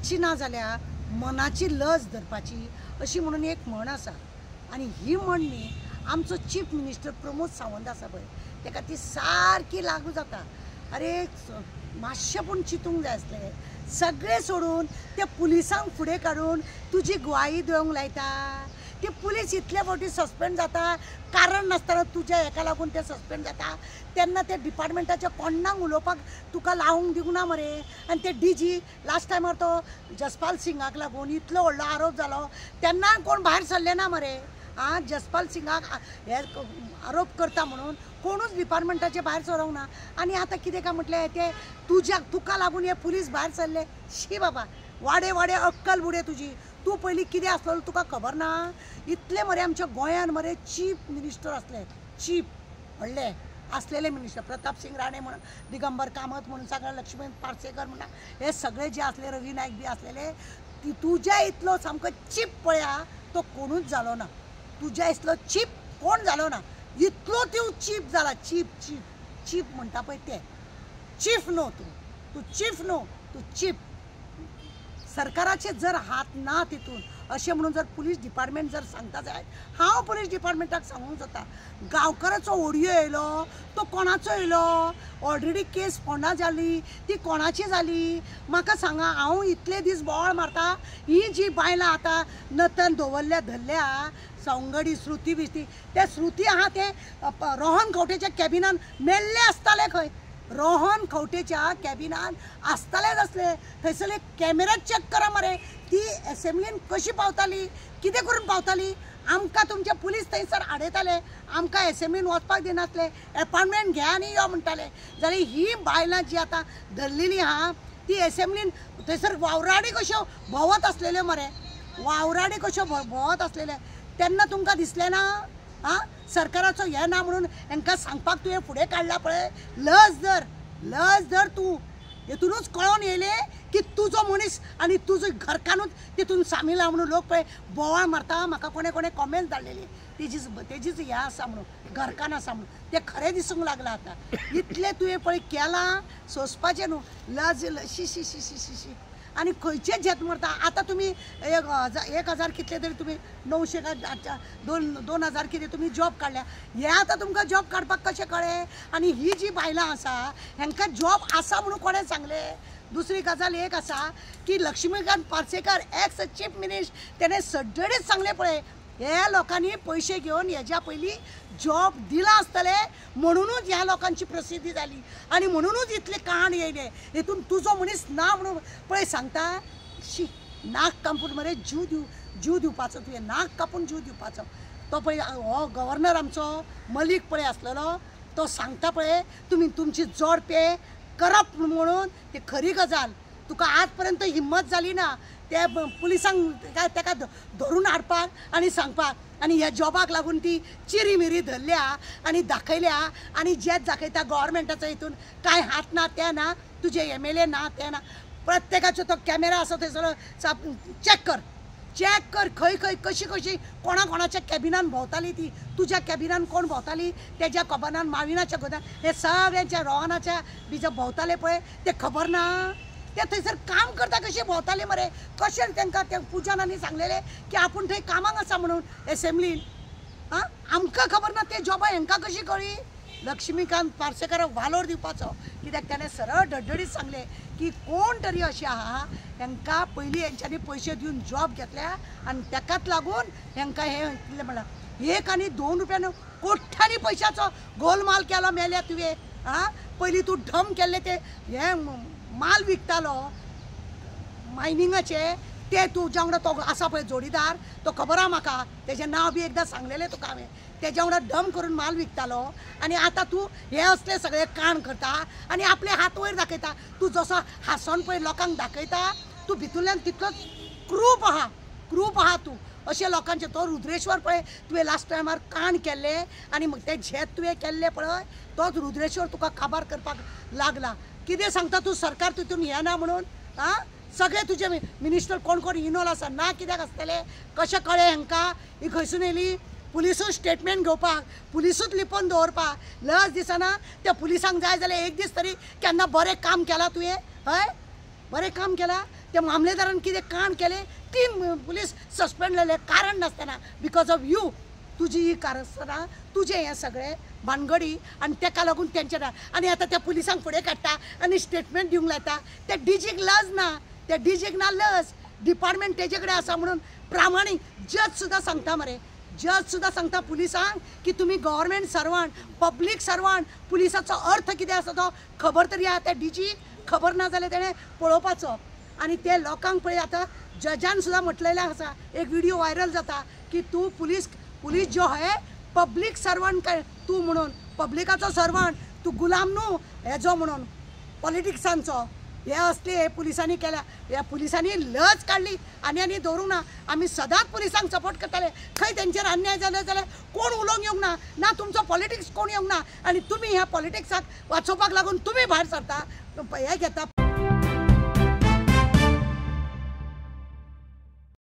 तोंडाची ना जाल्यार मनाची लज धरपाची अशी म्हणून एक म्हण आसा। आनी ही म्हण न्ही आमचो चीफ मिनिस्टर प्रमोद सावंत आसा पळय तेका ती सारकी लागू जाता। अरे मातशें पूण चिंतूंक जाय आसलें, सगळें सोडून ते पुलिसांक फुडें काडून तुजी ग्वाही दिवंक लायता। ते पुलीस इतले फावटी सस्पेंड जाता कारण नासतना तुज्या हेका लागून ते सस्पेंड जाता तेन्ना ते डिपार्टमेंटाच्या कोणाक उलोवपाक तुका लावंक दिवंक ना मरे। आनी ते डीजी लास्ट टायमार तो जसपाल सिंगाक लागून इतलो व्हडलो आरोप जालो तेन्ना कोण भायर सरले ना मरे। जसपाल सिंगाक हे आरोप करता म्हणून कोणूच डिपार्टमेंटाचे भायर सरोंक ना। आनी आतां कितें काय म्हटलें ते तुका लागून हे पुलीस भायर सरले। शी बाबा, वाडे वाडे अक्कल बुडे तुजी। तूं पयलीं कितें आसलो तुका खबर ना? इतले मरे आमच्या गोंयान मरे चीफ मिनिस्टर असले, चीफ व्हडले असलेले मिनिस्टर, प्रताप सिंग राणे म्हण, दिगंबर कामत म्हणून सगळे, लक्ष्मण पार्सेकर म्हणा, हे सगळे जे असले, रवी नाईक बी असलेले, तुज्या इतलो सामको चीप पळया तो कोणूच जालो ना। तुज्या इतलो चीप कोण जालो ना। इतलो तूं चीप जाला, चीप चीप चीप म्हणटा पळय ते चीफ न्हू तूं चीफ न्हू, तूं चीप। सरकाराचे जर हात ना तितून अशें म्हणून जर पुलीस डिपार्टमेंट जर सांगता जाय, हांव पुलीस डिपार्टमेंटाक सांगूंक जाता गांवकाराचो ऑडियो येयलो तो कोणाचो येयलो, ऑलरेडी केस फोंडा जाली ती कोणाची जाली म्हाका सांगा। हांव इतले दीस बोवाळ मारता, ही जी बायलां आतां नतन दवरल्या धरल्या सवंगडी श्रुती बिश्ती, ते श्रुती आहा ते रोहन खंवटेच्या कॅबिनान मेल्ले आसताले खंय, रोहन खंवटेच्या कॅबिनान आसतालेच असले। थंयसरले कॅमेरा चॅक करा मरे, ती असेंब्लीन कशी पावताली, कितें करून पावताली। आमकां तुमचे पुलीस थंयसर आडयताले, आमकां असेंब्लीन वचपाक दिनासले, अपॉइंटमेंट घे आनी यो म्हणटाले। जाल्यार ही बायलां जी आतां धरलेली आहा ती असेंब्लीन थंयसर वावराडी कश्यो भोंवत असलेल्यो मरे, वावराडी कश्यो भोंवत असलेले। तेन्ना तुमकां दिसलें ना सरकाराचो हे ना म्हणून हांकां सांगपाक तुवें फुडें काडला पळय। लज धर तूं। हेतूनच कळोन येयले की तुजो मनीस आनी तुजो घरकानूच तितून सामील आहा म्हणून लोक पळय बोवाळ मारता। म्हाका कोणे कोणे कॉमेंट धाडलेली तेजीच हे आसा म्हणून, घरकान आसा म्हणून, ते खरें दिसूंक लागलां आतां। इतलें तुवें पळय केलां, सोंसपाचें न्हू, लज शी शी शी शी शी शी। आनी खंयचेच झेत मारता। आतां तुमी 1000 कितले तरी तुमी 900 काय 2000 कितें तुमी जॉब काडल्या, हे आतां तुमकां जॉब काडपाक कशें कळ्ळें? आनी ही जी बायलां आसा हांकां जॉब आसा म्हणून कोणें सांगलें? दुसरी गजाल एक आसा की Laxmikant Parsekar ex chief minister तेणें सड्डडीत सांगलें पळय, हे लोकांनी पयशे घेवन हेज्या पयलीं जॉब दिला आसतले म्हणूनच ह्या लोकांची प्रसिद्धी जाली आनी म्हणूनच इतले काण येयले। हेतून तुजो मनीस ना म्हणून पळय सांगता, शी नाक कापून मरे जीव दिवपाचो, तुवें नाक कापून जीव दिवपाचो। तो पळय हो गव्हर्नर आमचो मलीक पळय आसलेलो, तो सांगता पळय तुमी तुमची जोड पे करप म्हणून, ती खरी गजाल। तुका आज पर्यंत हिम्मत जाली ना ते पुलिसांक तेका धरून हाडपाक आनी सांगपाक, आनी ह्या जॉबाक लागून ती चिरी मिरी धरल्या आनी दाखयल्या। आनी जेच दाखयता गव्हर्मेंटाचो हितून कांय हात ना ते ना, तुजे MLA ना ते ना, प्रत्येकाचो तो कॅमेरा आसा थंयसर चॅक कर खंय कशी कोणाच्या कॅबिनान भोंवताली ती, तुज्या कॅबिनान कोण भोंवताली, तेज्या कॅबिनान माविनाच्या गोदान हे सगळ्यांच्या रोहनाच्या बीजा भोंवताले पळय ते खबर ना। ते थंयसर काम करता कशे भोंवताले मरे, कशें तांकां ते पुजनांनी सांगलेले की आपूण थंय कामाक आसा म्हणून एसेंब्लीन। आमकां खबर ना ते जॉबा हांकां कशी कळ्ळी? लक्ष्मीकांत पार्सेकराक वालोर दिवपाचो, कित्याक ताणें सरळ धडधडीत सांगले की कोण तरी अशी आहा हांकां पयलीं हेंच्यांनी पयशे दिवन जॉब घेतल्या आनी ताकाच लागून हांकां हे कितें म्हणलां 1 आनी 2 रुपयान कोट्यांनी पयशाचो गोलमाल केलो मेल्या तुवें। पयलीं तूं ढम केल्ले ते हे माल विकतालो मायनिंगाचे, ते तुज्या वांगडा तो आसा पळय जोडीदार, तो खबर आहा म्हाका, तेजें नांव बी एकदां सांगलेलें तुका हांवें। तेज्या वांगडा ढम करून माल विकतालो आनी आतां तूं हे असले सगळे काण करता आनी आपले हात वयर दाखयता। तूं जसो हांसोन पळय लोकांक दाखयता, तूं भितूंतल्यान तितलोच क्रूप आहा तूं अशें लोकांचे। तो रुद्रेश्वर पळय तुवें लास्ट टायमार काण केल्ले आनी ते झेत तुवें केल्ले पळय, तोच रुद्रेश्वर तुका काबार करपाक लागला। कितें सांगता तूं सरकार तितून हे ना म्हणून? सगळे तुजे मिनिस्टर कोण कोण इनवॉल्व आसा ना, कित्याक आसतले? कशें कळ्ळें हांकां? ही खंयसून येयली? पुलिसूच स्टेटमेंट घेवपाक, पुलिसूच लिपोवन दवरपाक लज दिसना? त्या पुलिसांक जाय जाल्यार एक दीस तरी केन्ना बरें काम केलां तुवें? हय बरें काम केलां? त्या मामलेदारान कितें कांड केले 3 पुलीस सस्पेंड जाले कारण नासतना बिकॉज ऑफ यू तुजी ही कारस्थाना तुजें हें सगळें भानगडी आनी ताका लागून तेंचे ना आनी आतां त्या पुलिसांक फुडें काडटा आनी स्टेटमेंट दिवंक लायता त्या डीजीक लज ना त्या डीजीक ना लज डिपार्टमेंट तेजे कडेन आसा म्हणून प्रामाणीक जज सुद्दां सांगता मरे जज सुद्दां सांगता पुलिसांक की तुमी गव्हर्मेंट सर्वंट पब्लीक सर्वंट पुलिसाचो अर्थ कितें आसा तो खबर तरी आहा त्या डीजीक खबर ना जाल्यार तेणें पळोवपाचो आनी ते लोकांक पळय आतां जजान सुद्दां म्हटलेलें आसा एक व्हिडिओ व्हायरल जाता की तूं पुलीस जो है पब्लीक सर्वंट काय तूं म्हणून पब्लिकाचो सर्वंट तूं गुलाम न्हू हेजो म्हणून पॉलिटिक्सांचो हे असले हे पुलिसांनी केल्या ह्या पुलिसांनी लज काडली आनी दवरूंक ना आमी सदांच पुलिसांक सपोर्ट करताले खंय तेंचेर अन्याय जालो जाल्यार कोण उलोवंक येवंक ना तुमचो पॉलिटिक्स कोण येवंक ना आनी तुमी ह्या पॉलिटिक्साक वाचोवपाक लागून तुमी भायर सरता हे घेता